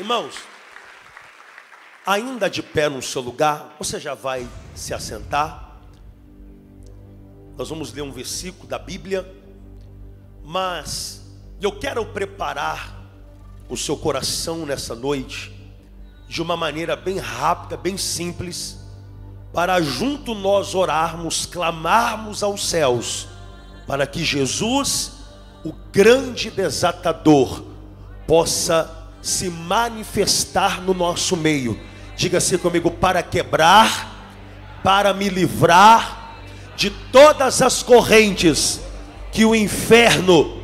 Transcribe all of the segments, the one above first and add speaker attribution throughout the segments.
Speaker 1: Irmãos, ainda de pé no seu lugar, você já vai se assentar. Nós vamos ler um versículo da Bíblia, mas eu quero preparar o seu coração nessa noite de uma maneira bem rápida, bem simples, para junto nós orarmos, clamarmos aos céus, para que Jesus, o grande desatador, possa se manifestar no nosso meio. Diga assim comigo: para quebrar, para me livrar de todas as correntes que o inferno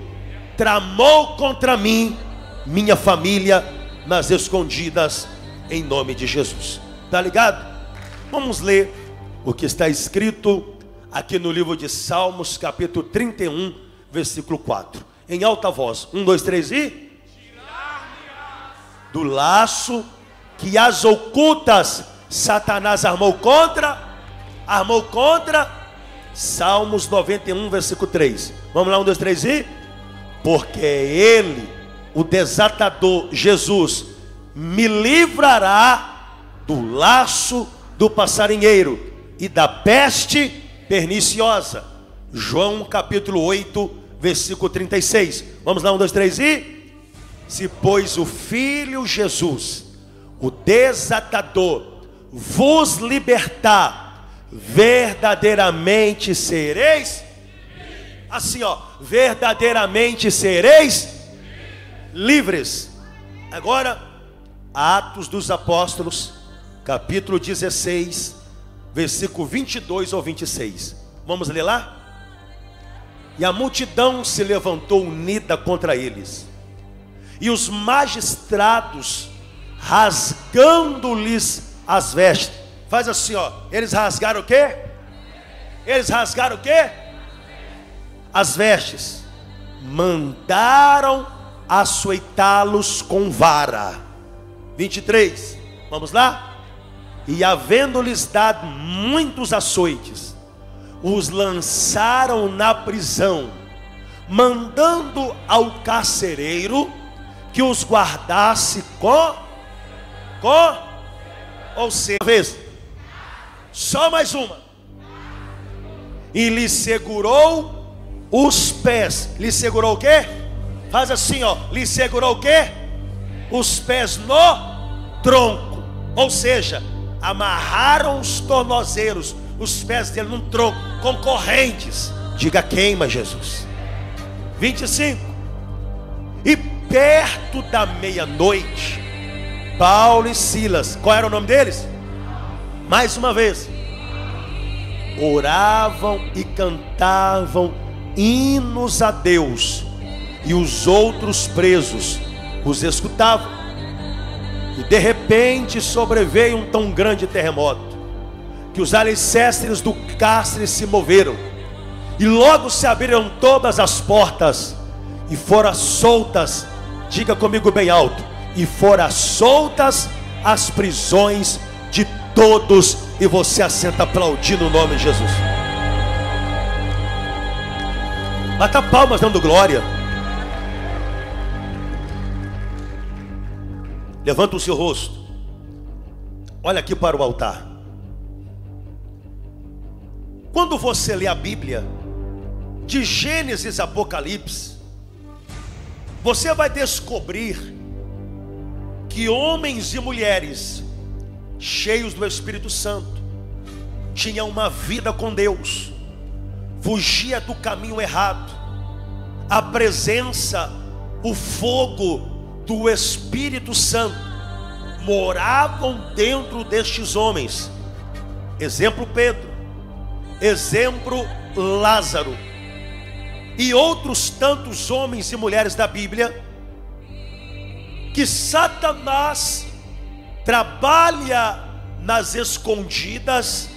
Speaker 1: tramou contra mim, minha família, nas escondidas, em nome de Jesus. Tá ligado? Vamos ler o que está escrito aqui no livro de Salmos, capítulo 31, versículo 4. Em alta voz. 1, 2, 3 e... do laço que as ocultas Satanás armou contra. Salmos 91, versículo 3. Vamos lá, 1, 2, 3 e... porque ele, o desatador, Jesus, me livrará do laço do passarinheiro e da peste perniciosa. João capítulo 8, versículo 36. Vamos lá, 1, 2, 3 e... se pois o Filho Jesus, o desatador, vos libertar, verdadeiramente sereis, assim ó, verdadeiramente sereis livres. Agora, Atos dos Apóstolos, capítulo 16, versículo 22 ao 26. Vamos ler lá? E a multidão se levantou unida contra eles, e os magistrados, rasgando-lhes as vestes. Faz assim ó, eles rasgaram o quê? Eles rasgaram o quê? As vestes. Mandaram açoitá-los com vara. 23, vamos lá? E havendo-lhes dado muitos açoites, os lançaram na prisão, mandando ao carcereiro que os guardasse ou seja, vez, só mais uma, e lhe segurou os pés. Lhe segurou o quê? Faz assim ó, lhe segurou o quê? Os pés no tronco, ou seja, amarraram os tornozelos, os pés dele num tronco, com correntes. Diga: queima, Jesus. 25, e perto da meia-noite, Paulo e Silas, qual era o nome deles? Mais uma vez, oravam e cantavam hinos a Deus, e os outros presos os escutavam. E de repente sobreveio um tão grande terremoto, que os alicerces do cárcere se moveram, e logo se abriram todas as portas, e foram soltas, diga comigo bem alto, e foram soltas as prisões de todos. E você assenta aplaudindo o nome de Jesus. Bata palmas dando glória. Levanta o seu rosto, olha aqui para o altar. Quando você lê a Bíblia, de Gênesis a Apocalipse, você vai descobrir que homens e mulheres cheios do Espírito Santo tinham uma vida com Deus, fugia do caminho errado. A presença, o fogo do Espírito Santo moravam dentro destes homens. Exemplo Pedro, exemplo Lázaro, e outros tantos homens e mulheres da Bíblia, que Satanás trabalha nas escondidas,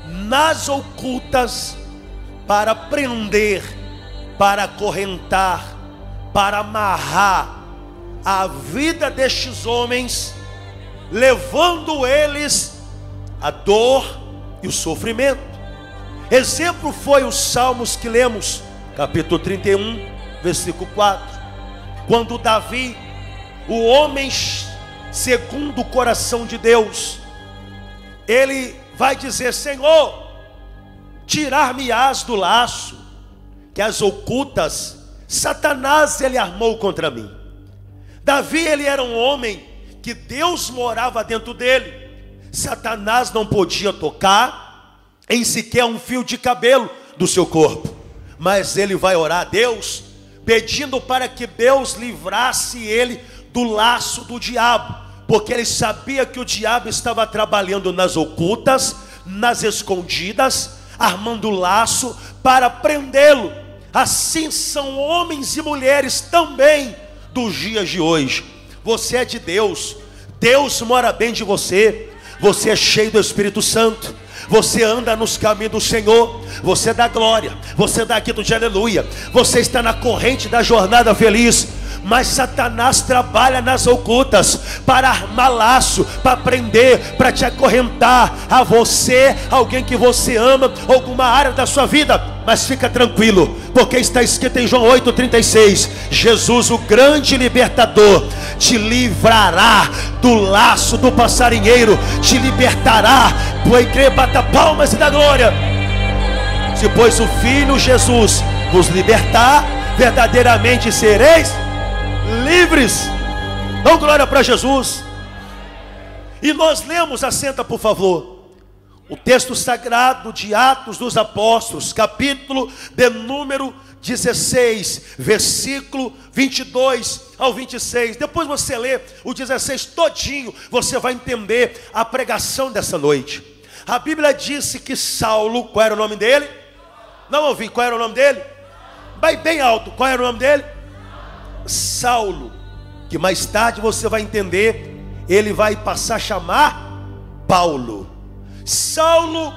Speaker 1: nas ocultas, para prender, para acorrentar, para amarrar a vida destes homens, levando eles à dor e o sofrimento. Exemplo foi os Salmos que lemos, capítulo 31, versículo 4, quando Davi, o homem segundo o coração de Deus. Ele vai dizer: Senhor, tirar-me-ás do laço que as ocultas Satanás ele armou contra mim. Davi ele era um homem que Deus morava dentro dele. Satanás não podia tocar em sequer um fio de cabelo do seu corpo. Mas ele vai orar a Deus, pedindo para que Deus livrasse ele do laço do diabo, porque ele sabia que o diabo estava trabalhando nas ocultas, nas escondidas, armando laço para prendê-lo. Assim são homens e mulheres também dos dias de hoje. Você é de Deus, Deus mora bem de você, você é cheio do Espírito Santo, você anda nos caminhos do Senhor, você dá glória, você dá grito de aleluia, você está na corrente da jornada feliz. Mas Satanás trabalha nas ocultas para armar laço, para prender, para te acorrentar a você, alguém que você ama, alguma área da sua vida. Mas fica tranquilo, porque está escrito em João 8,36: Jesus, o grande libertador, te livrará do laço do passarinheiro, te libertará. Bata palmas e dá glória. Se pois o Filho Jesus vos libertar, verdadeiramente sereis livres. Dão glória para Jesus. E nós lemos, assenta por favor, o texto sagrado de Atos dos Apóstolos, capítulo de número 16, versículo 22 ao 26. Depois você lê o 16 todinho, você vai entender a pregação dessa noite. A Bíblia disse que Saulo, qual era o nome dele? Não ouvi, qual era o nome dele? Vai bem alto, qual era o nome dele? Saulo, que mais tarde você vai entender, ele vai passar a chamar Paulo. Saulo,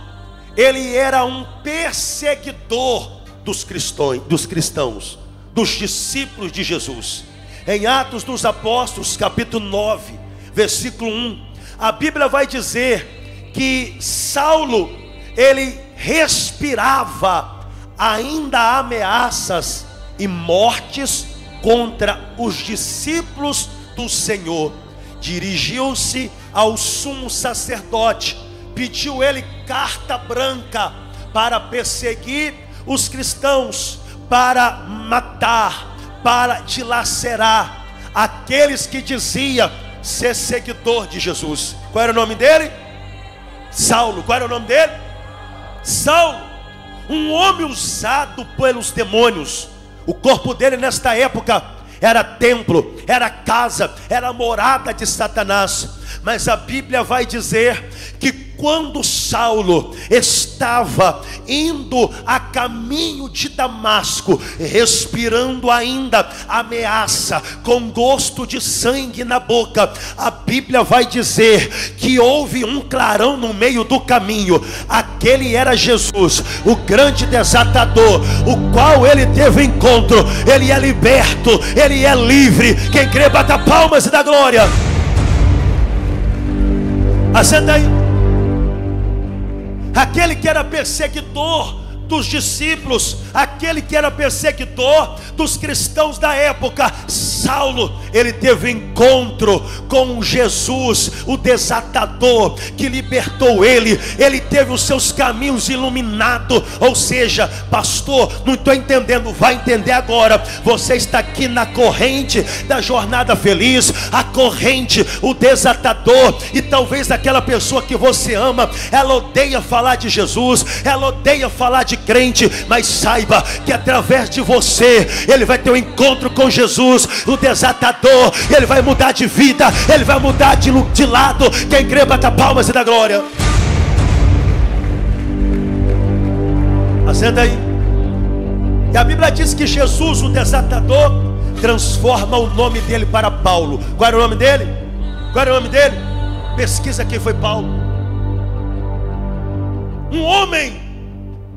Speaker 1: ele era um perseguidor dos cristãos, dos discípulos de Jesus. Em Atos dos Apóstolos, capítulo 9, versículo 1, a Bíblia vai dizer que Saulo, ele respirava ainda ameaças e mortes contra os discípulos do Senhor. Dirigiu-se ao sumo sacerdote, pediu ele carta branca para perseguir os cristãos, para matar, para dilacerar aqueles que dizia ser seguidor de Jesus. Qual era o nome dele? Saulo. Qual era o nome dele? Saulo, um homem usado pelos demônios. O corpo dele nesta época era templo, era casa, era morada de Satanás. Mas a Bíblia vai dizer que quando Saulo estava indo a caminho de Damasco, respirando ainda ameaça, com gosto de sangue na boca, a Bíblia vai dizer que houve um clarão no meio do caminho. Aquele era Jesus, o grande desatador, o qual ele teve encontro. Ele é liberto, ele é livre. Quem crê, bata palmas e dá glória. Assenta aí. Aquele que era perseguidor dos discípulos, aquele que era perseguidor dos cristãos da época, Saulo, ele teve encontro com Jesus, o desatador que libertou ele. Ele teve os seus caminhos iluminados. Ou seja, pastor, não estou entendendo, vai entender agora. Você está aqui na corrente da jornada feliz, a corrente, o desatador. E talvez aquela pessoa que você ama, ela odeia falar de Jesus, ela odeia falar de crente, mas saiba que através de você, ele vai ter um encontro com Jesus, o desatador. Ele vai mudar de vida, ele vai mudar de lado. Quem crê, bata palmas e dá glória. Assenta aí. E a Bíblia diz que Jesus, o desatador, transforma o nome dele para Paulo. Qual era o nome dele? Qual era o nome dele? Pesquisa quem foi Paulo. Um homem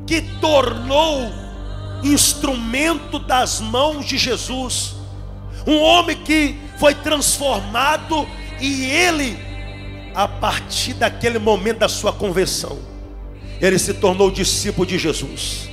Speaker 1: que tornou instrumento das mãos de Jesus. Um homem que foi transformado, e ele, a partir daquele momento da sua conversão, ele se tornou discípulo de Jesus.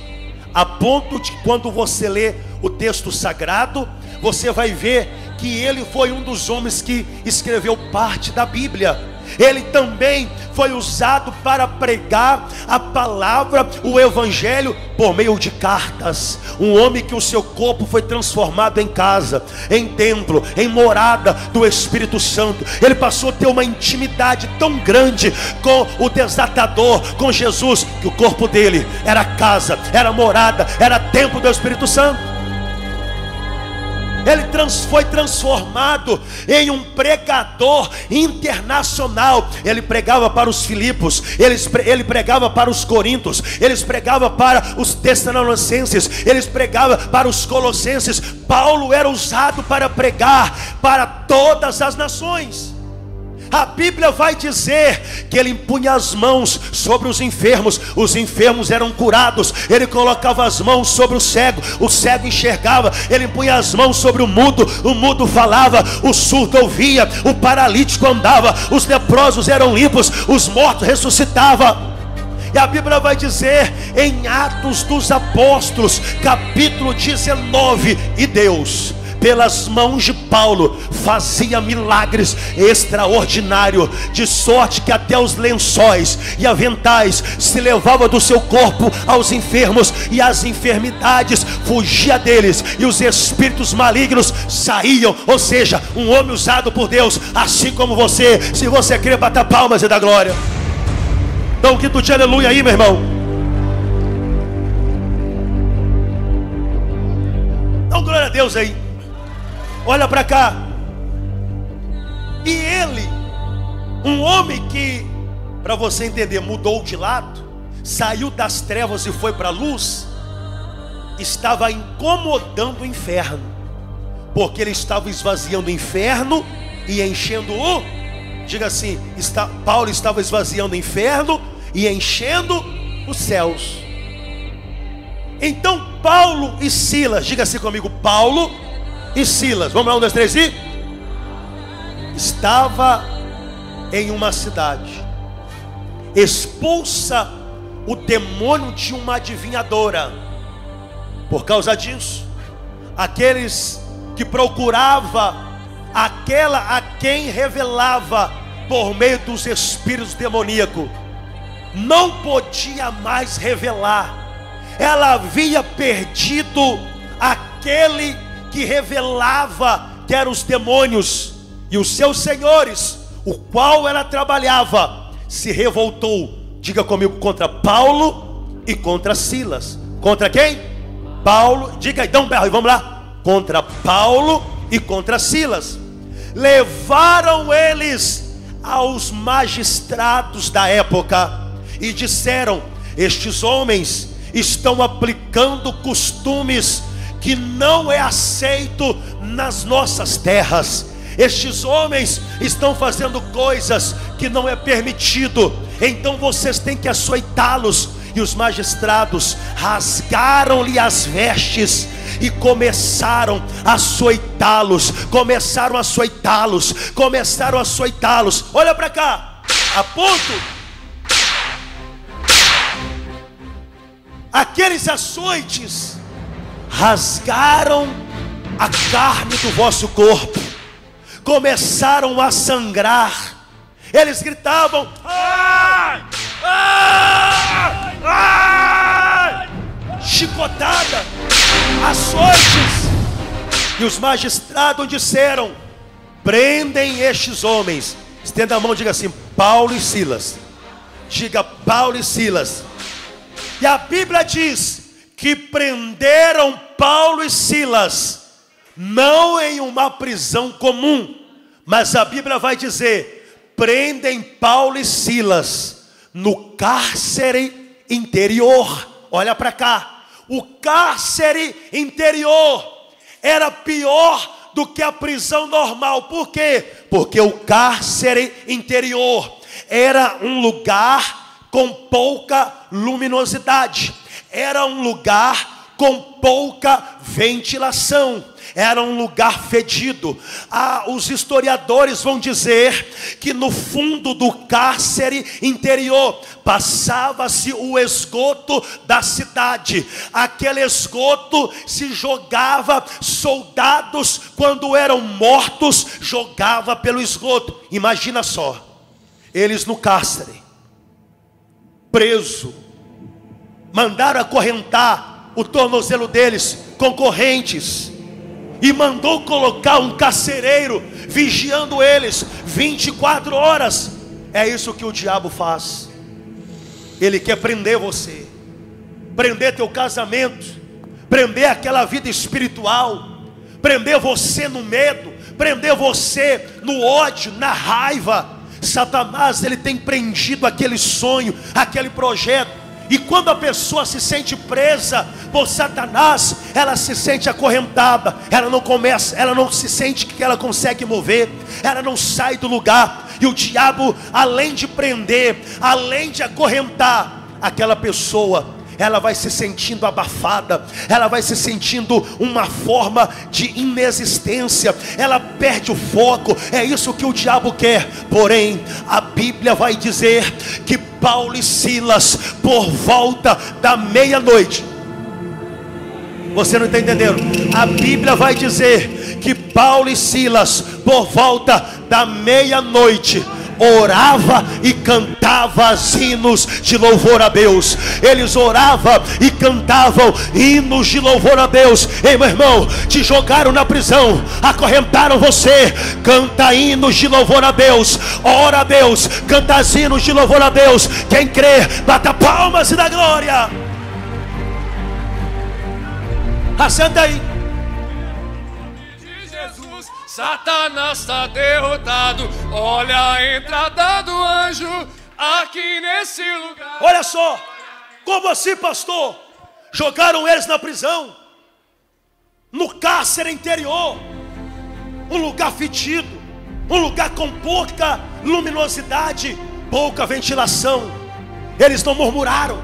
Speaker 1: A ponto de, quando você lê o texto sagrado, você vai ver que ele foi um dos homens que escreveu parte da Bíblia. Ele também foi usado para pregar a palavra, o evangelho, por meio de cartas. Um homem que o seu corpo foi transformado em casa, em templo, em morada do Espírito Santo. Ele passou a ter uma intimidade tão grande com o desatador, com Jesus, que o corpo dele era casa, era morada, era templo do Espírito Santo. Ele foi transformado em um pregador internacional. Ele pregava para os Filipos, ele pregava para os Coríntios, ele pregava para os Tessalonicenses, ele pregava para os Colossenses. Paulo era usado para pregar para todas as nações. A Bíblia vai dizer que ele impunha as mãos sobre os enfermos eram curados. Ele colocava as mãos sobre o cego enxergava. Ele impunha as mãos sobre o mudo falava, o surdo ouvia, o paralítico andava, os leprosos eram limpos, os mortos ressuscitavam. E a Bíblia vai dizer em Atos dos Apóstolos, capítulo 19, e Deus, pelas mãos de Paulo, fazia milagres extraordinários, de sorte que até os lençóis e aventais se levava do seu corpo aos enfermos, e as enfermidades fugia deles, e os espíritos malignos saíam. Ou seja, um homem usado por Deus, assim como você. Se você crê, bata palmas e dá glória. Então, que tu te aleluia aí, meu irmão. Então, glória a Deus aí. Olha para cá. E ele, um homem que, para você entender, mudou de lado, saiu das trevas e foi para a luz, estava incomodando o inferno, porque ele estava esvaziando o inferno e enchendo diga assim, Paulo estava esvaziando o inferno e enchendo os céus. Então Paulo e Silas, diga assim comigo, Paulo e Silas, vamos lá, 1, 2, 3 e... estava em uma cidade, expulsa o demônio de uma adivinhadora. Por causa disso, aqueles que procurava aquela a quem revelava por meio dos espíritos demoníacos, não podia mais revelar. Ela havia perdido aquele que revelava, que eram os demônios, e os seus senhores, o qual ela trabalhava, se revoltou, diga comigo, contra Paulo e contra Silas. Contra quem? Paulo, diga então, vamos lá, contra Paulo e contra Silas. Levaram eles aos magistrados da época e disseram: estes homens estão aplicando costumes que não é aceito nas nossas terras. Estes homens estão fazendo coisas que não é permitido, então vocês têm que açoitá-los. E os magistrados rasgaram-lhe as vestes e começaram a açoitá-los. Olha para cá, a ponto. Aqueles açoites rasgaram a carne do vosso corpo, começaram a sangrar. Eles gritavam: ai, ai, ai! Chicotada, açoites. E os magistrados disseram: prendem estes homens. Estenda a mão, diga assim: Paulo e Silas. Diga: Paulo e Silas. E a Bíblia diz que prenderam Paulo e Silas, não em uma prisão comum, mas a Bíblia vai dizer: prendem Paulo e Silas no cárcere interior. Olha para cá, o cárcere interior era pior do que a prisão normal. Por quê? Porque o cárcere interior era um lugar com pouca luminosidade, era um lugar com pouca ventilação. Era um lugar fedido. Os historiadores vão dizer que no fundo do cárcere interior passava-se o esgoto da cidade. Aquele esgoto se jogava, soldados quando eram mortos jogava pelo esgoto. Imagina só, eles no cárcere, preso, mandaram acorrentar o tornozelo deles com correntes, e mandou colocar um carcereiro vigiando eles 24 horas. É isso que o diabo faz. Ele quer prender você, prender teu casamento, prender aquela vida espiritual, prender você no medo, prender você no ódio, na raiva. Satanás, ele tem prendido aquele sonho, aquele projeto. E quando a pessoa se sente presa por Satanás, ela se sente acorrentada, ela não se sente que ela consegue mover, ela não sai do lugar. E o diabo, além de prender, além de acorrentar aquela pessoa, ela vai se sentindo abafada, ela vai se sentindo uma forma de inexistência, ela perde o foco. É isso que o diabo quer. Porém, a Bíblia vai dizer que Paulo e Silas, por volta da meia-noite, você não está entendendo? A Bíblia vai dizer que Paulo e Silas, por volta da meia-noite, orava e cantava hinos de louvor a Deus. Eles oravam e cantavam hinos de louvor a Deus. Ei, meu irmão, te jogaram na prisão, acorrentaram você, canta hinos de louvor a Deus, ora a Deus, canta hinos de louvor a Deus. Quem crê, bata palmas e dá glória. Assenta aí.
Speaker 2: Satanás está derrotado. Olha a entrada do anjo aqui nesse lugar.
Speaker 1: Olha só, como assim, pastor? Jogaram eles na prisão, no cárcere interior, um lugar fedido, um lugar com pouca luminosidade, pouca ventilação. Eles não murmuraram,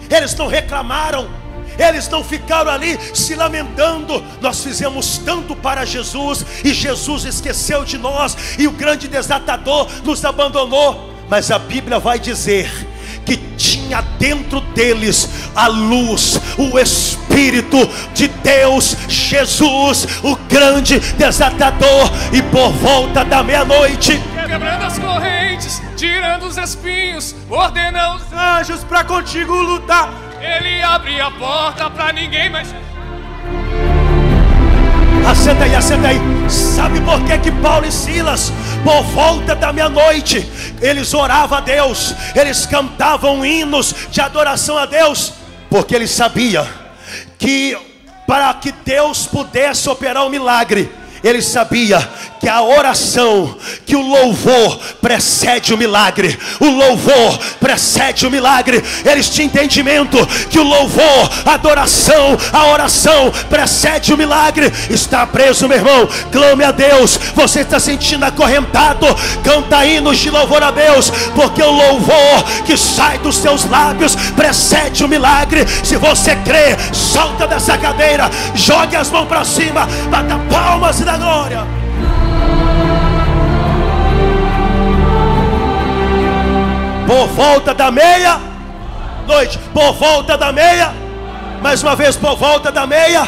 Speaker 1: eles não reclamaram, eles não ficaram ali se lamentando. Nós fizemos tanto para Jesus e Jesus esqueceu de nós, e o grande desatador nos abandonou. Mas a Bíblia vai dizer que tinha dentro deles a luz, o Espírito de Deus, Jesus, o grande desatador. E por volta da meia-noite,
Speaker 2: quebrando as correntes, tirando os espinhos, ordena os anjos para contigo lutar. Ele abre a porta para ninguém mais.
Speaker 1: Assenta aí, assenta aí. Sabe por que Paulo e Silas, por volta da meia-noite, eles oravam a Deus, eles cantavam hinos de adoração a Deus? Porque eles sabiam que para que Deus pudesse operar um milagre, ele sabia que a oração, que o louvor precede o milagre. O louvor precede o milagre. Eles tinham entendimento que o louvor, a adoração, a oração precede o milagre. Está preso, meu irmão? Clame a Deus. Você está sentindo acorrentado? Canta hinos de louvor a Deus, porque o louvor que sai dos seus lábios precede o milagre. Se você crê, salta dessa cadeira, jogue as mãos para cima, bata palmas e dá glória. Por volta da meia-noite, por volta da meia, mais uma vez, por volta da meia,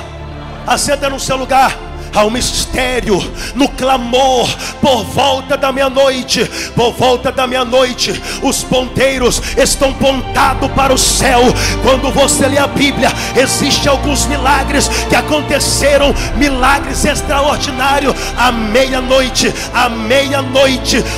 Speaker 1: assenta no seu lugar. Há um mistério no clamor. Por volta da meia-noite, por volta da meia-noite, os ponteiros estão pontados para o céu. Quando você lê a Bíblia, existem alguns milagres que aconteceram, milagres extraordinários. À meia-noite,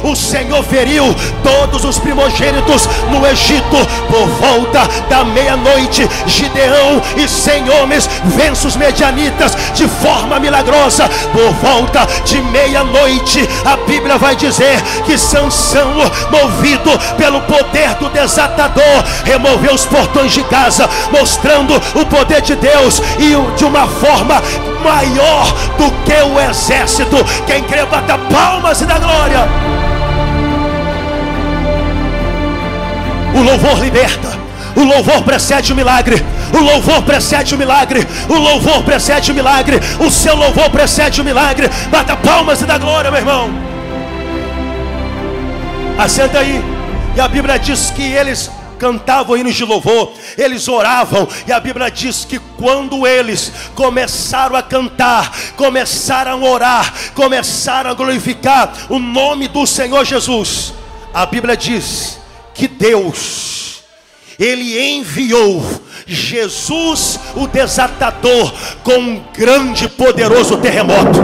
Speaker 1: o Senhor feriu todos os primogênitos no Egito. Por volta da meia-noite, Gideão e 100 homens vencem os medianitas de forma milagrosa. Por volta de meia-noite, a Bíblia vai dizer que Sansão, movido pelo poder do desatador, removeu os portões de Gaza, mostrando o poder de Deus, e de uma forma maior do que o exército. Quem crê, bata palmas e dá glória. O louvor liberta. O louvor precede o milagre. O louvor precede o milagre. O louvor precede o milagre. O seu louvor precede o milagre. Bata palmas e dá glória, meu irmão. Assenta aí. E a Bíblia diz que eles cantavam hinos de louvor, eles oravam, e a Bíblia diz que quando eles começaram a cantar, começaram a orar, começaram a glorificar o nome do Senhor Jesus, a Bíblia diz que Deus, Ele enviou Jesus o desatador com um grande e poderoso terremoto.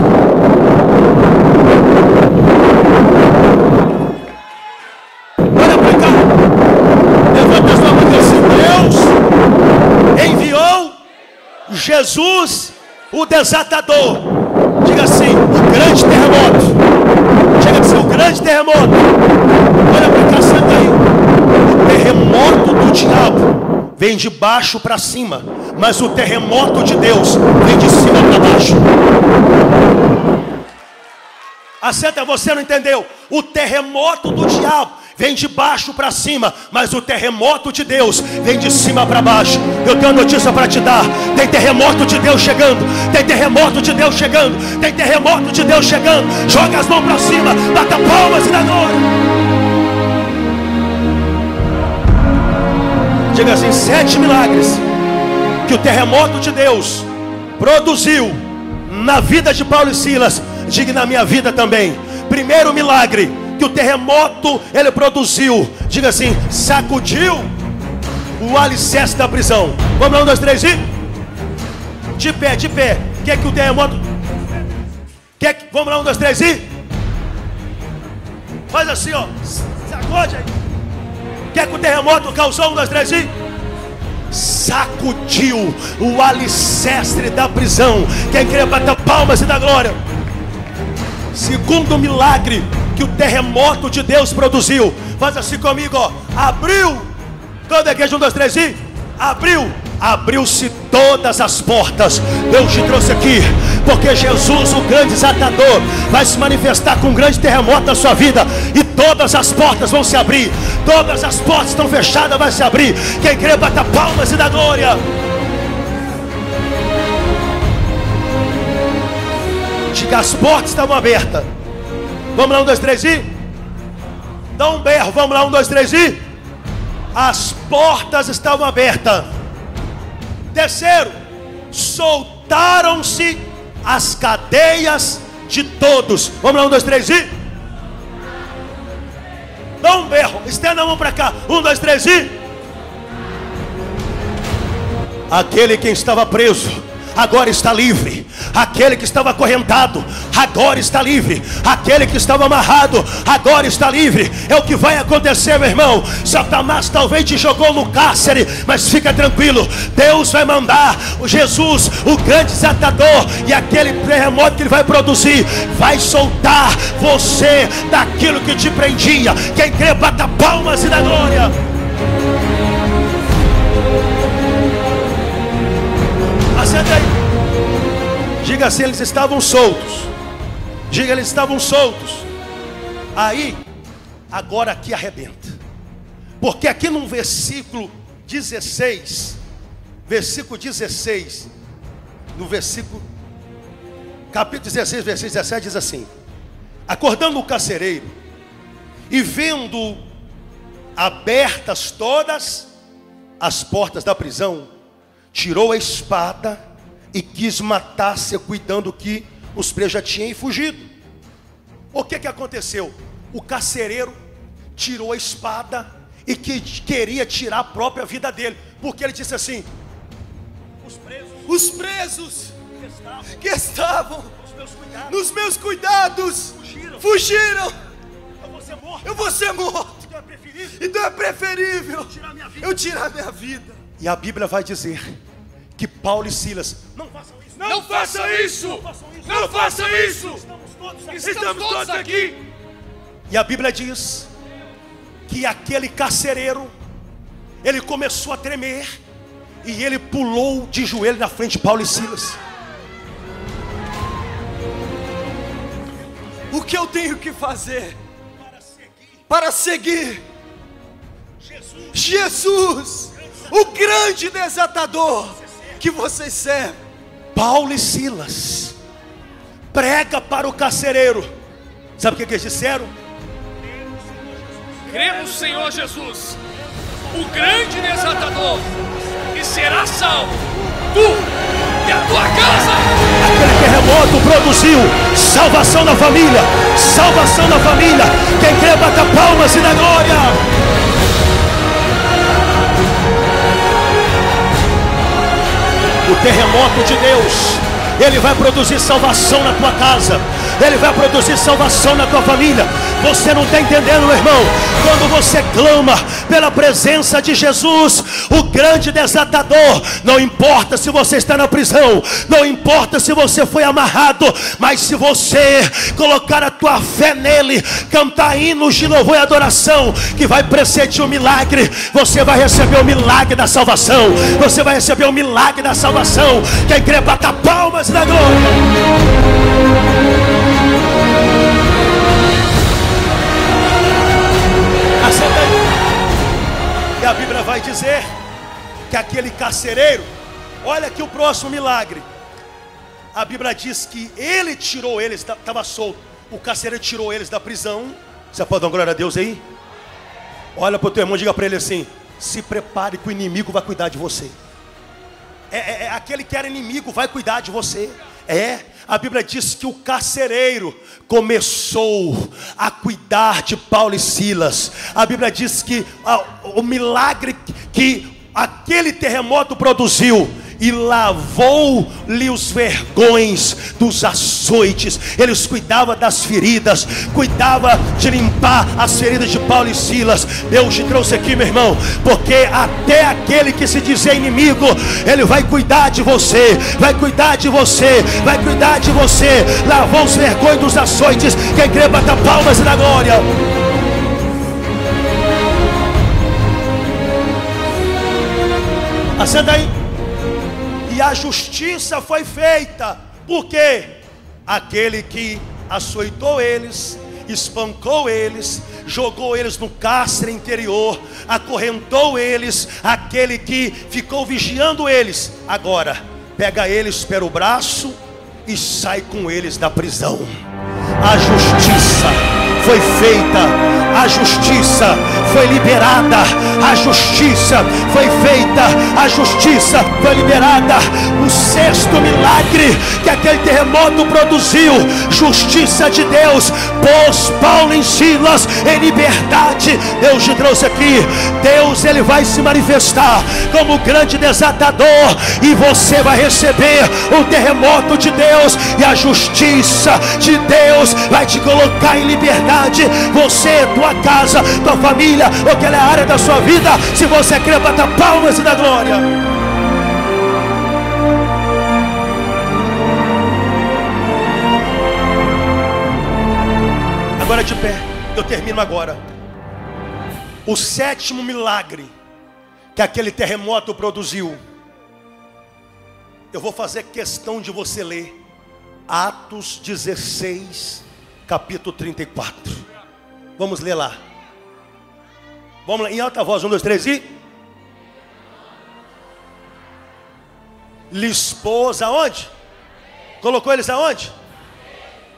Speaker 1: Olha para cá, levanta as mãos e diz: Deus enviou Jesus o desatador. Diga assim: o grande terremoto. Diga assim: o grande terremoto. Olha para cá, senta aí. O terremoto do diabo vem de baixo para cima, mas o terremoto de Deus vem de cima para baixo. Assenta, você não entendeu? O terremoto do diabo vem de baixo para cima, mas o terremoto de Deus vem de cima para baixo. Eu tenho uma notícia para te dar: tem terremoto de Deus chegando, tem terremoto de Deus chegando, tem terremoto de Deus chegando. Joga as mãos para cima, bata palmas e dá glória. Diga assim: 7 milagres que o terremoto de Deus produziu na vida de Paulo e Silas. Diga: na minha vida também. Primeiro milagre que o terremoto ele produziu, diga assim: sacudiu o alicerce da prisão. Vamos lá, 1, 2, 3 e de pé, de pé. Quer que o terremoto vamos lá, 1, 2, 3 e faz assim, ó, sacode aí. Quer que o terremoto causou? 1, 2, 3 e sacudiu o alicerce da prisão. Quem quer bater palmas e dar glória? Segundo milagre que o terremoto de Deus produziu, faz assim comigo, ó. Abriu, toda a igreja, 1, 2, 3 e abriu-se todas as portas. Deus te trouxe aqui porque Jesus, o grande desatador, vai se manifestar com um grande terremoto na sua vida, e todas as portas vão se abrir. Todas as portas estão fechadas, vai se abrir. Quem crê, bata palmas e dá glória. Diga: as portas estavam abertas. Vamos lá, 1, 2, 3 e dá um berro. Vamos lá, 1, 2, 3 e as portas estavam abertas. Terceiro, soltaram-se as cadeias de todos. Vamos lá, 1, 2, 3 e dá um berro. Estenda a mão para cá. 1, 2, 3 e aquele que estava preso agora está livre. Aquele que estava acorrentado agora está livre. Aquele que estava amarrado agora está livre. É o que vai acontecer, meu irmão. Satanás talvez te jogou no cárcere, mas fica tranquilo, Deus vai mandar o Jesus, o grande desatador, e aquele terremoto que ele vai produzir vai soltar você daquilo que te prendia. Quem crê, bata palmas e dá glória. Assenta aí. Diga assim: eles estavam soltos. Diga: eles estavam soltos. Aí, agora aqui arrebenta. Porque aqui no versículo 16, no versículo, capítulo 16, versículo 17, diz assim: acordando o carcereiro, e vendo abertas todas as portas da prisão, tirou a espada e quis matar-se, cuidando que os presos já tinham fugido. O que aconteceu? O carcereiro tirou a espada e queria tirar a própria vida dele, porque ele disse assim: os presos que estavam nos meus cuidados fugiram. Eu vou ser morto. Então é preferível eu tirar minha vida. E a Bíblia vai dizer que Paulo e Silas não façam isso.
Speaker 2: Não façam isso. Não façam isso. Estamos todos aqui.
Speaker 1: E a Bíblia diz que aquele carcereiro, ele começou a tremer, e ele pulou de joelho na frente de Paulo e Silas. O que eu tenho que fazer para seguir Jesus,
Speaker 3: o grande desatador que vocês servem.
Speaker 1: Paulo e Silas prega para o carcereiro. Sabe o que eles disseram?
Speaker 2: Crê no Senhor Jesus, o grande desatador, e será salvo, tu e a tua casa.
Speaker 1: Aquele terremoto produziu salvação na família. Salvação na família. Quem crê, bata palmas e dá glória. O terremoto de Deus, ele vai produzir salvação na tua casa. Ele vai produzir salvação na tua família. Você não está entendendo, meu irmão? Quando você clama pela presença de Jesus, o grande desatador, não importa se você está na prisão, não importa se você foi amarrado, mas se você colocar a tua fé nele, cantar hinos de louvor e adoração, que vai precedir o milagre, você vai receber o milagre da salvação. Você vai receber o milagre da salvação. Quem crê, bata palmas na glória. E a Bíblia vai dizer que aquele carcereiro, olha aqui o próximo milagre. A Bíblia diz que ele tirou eles, estava solto. O carcereiro tirou eles da prisão. Você pode dar uma glória a Deus aí? Olha para o teu irmão, diga para ele assim: se prepare que o inimigo vai cuidar de você. Aquele que era inimigo vai cuidar de você. A Bíblia diz que o carcereiro começou a cuidar de Paulo e Silas. A Bíblia diz que o milagre que aquele terremoto produziu, e lavou-lhe os vergões dos açoites. Eles cuidavam das feridas, cuidava de limpar as feridas de Paulo e Silas. Deus te trouxe aqui, meu irmão, porque até aquele que se dizer inimigo, ele vai cuidar de você, vai cuidar de você, vai cuidar de você. Lavou os vergões dos açoites. Quem crê, bata palmas e dá glória. Acenda aí. E a justiça foi feita. Por quê? Aquele que açoitou eles, espancou eles, jogou eles no cárcere interior, acorrentou eles, aquele que ficou vigiando eles, agora pega eles pelo braço e sai com eles da prisão. A justiça foi feita, a justiça foi liberada, a justiça foi feita, a justiça foi liberada. O sexto milagre que aquele terremoto produziu, justiça de Deus, pôs Paulo e Silas em liberdade. Deus te trouxe aqui. Deus, ele vai se manifestar como grande desatador, e você vai receber o terremoto de Deus, e a justiça de Deus vai te colocar em liberdade. Você, tua casa, tua família, aquela área da sua vida. Se você crê, bata palmas e dá glória. Agora de pé, eu termino agora. O sétimo milagre que aquele terremoto produziu, eu vou fazer questão de você ler Atos 16, capítulo 34. Vamos ler lá. Vamos lá, em alta voz, 1, 2, 3 e... lhe expôs aonde? Colocou eles aonde?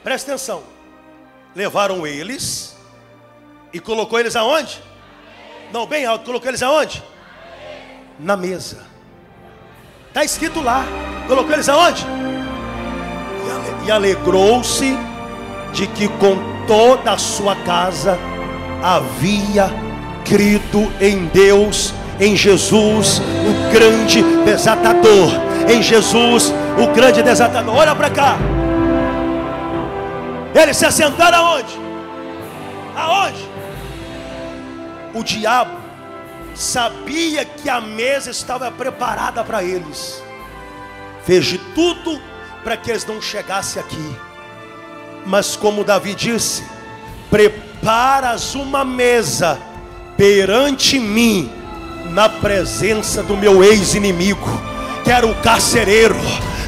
Speaker 1: Presta atenção. Levaram eles e colocou eles aonde? Não, bem alto. Colocou eles aonde? Na mesa. Está escrito lá. Colocou eles aonde? E alegrou-se de que com toda a sua casa havia crido em Deus, em Jesus, o grande desatador. Em Jesus, o grande desatador. Olha para cá. Eles se assentaram aonde? Aonde? O diabo sabia que a mesa estava preparada para eles. Fez de tudo para que eles não chegassem aqui. Mas como Davi disse: preparas uma mesa perante mim, na presença do meu ex-inimigo, que era o carcereiro,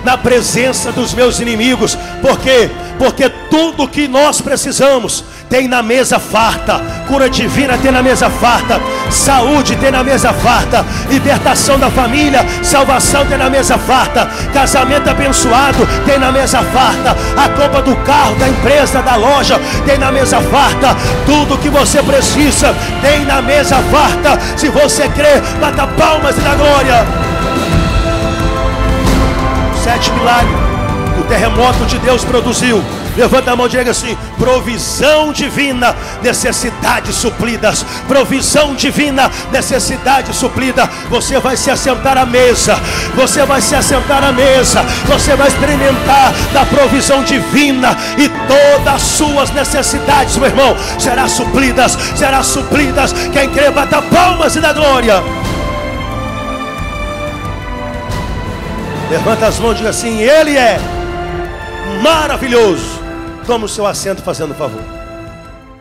Speaker 1: na presença dos meus inimigos. Por quê? Porque tudo que nós precisamos tem na mesa farta. Cura divina tem na mesa farta. Saúde tem na mesa farta. Libertação da família, salvação tem na mesa farta. Casamento abençoado tem na mesa farta. A compra do carro, da empresa, da loja tem na mesa farta. Tudo que você precisa tem na mesa farta. Se você crê, bata palmas e dá glória. 7 milagres o terremoto de Deus produziu. Levanta a mão e diga assim: provisão divina, necessidades supridas. Provisão divina, necessidade suprida. Você vai se assentar à mesa. Você vai se assentar à mesa. Você vai experimentar da provisão divina. E todas as suas necessidades, meu irmão, serão supridas. Serão supridas. Quem crê, bata palmas e dá glória. Levanta as mãos e diga assim: Ele é maravilhoso. Toma o seu assento, fazendo favor.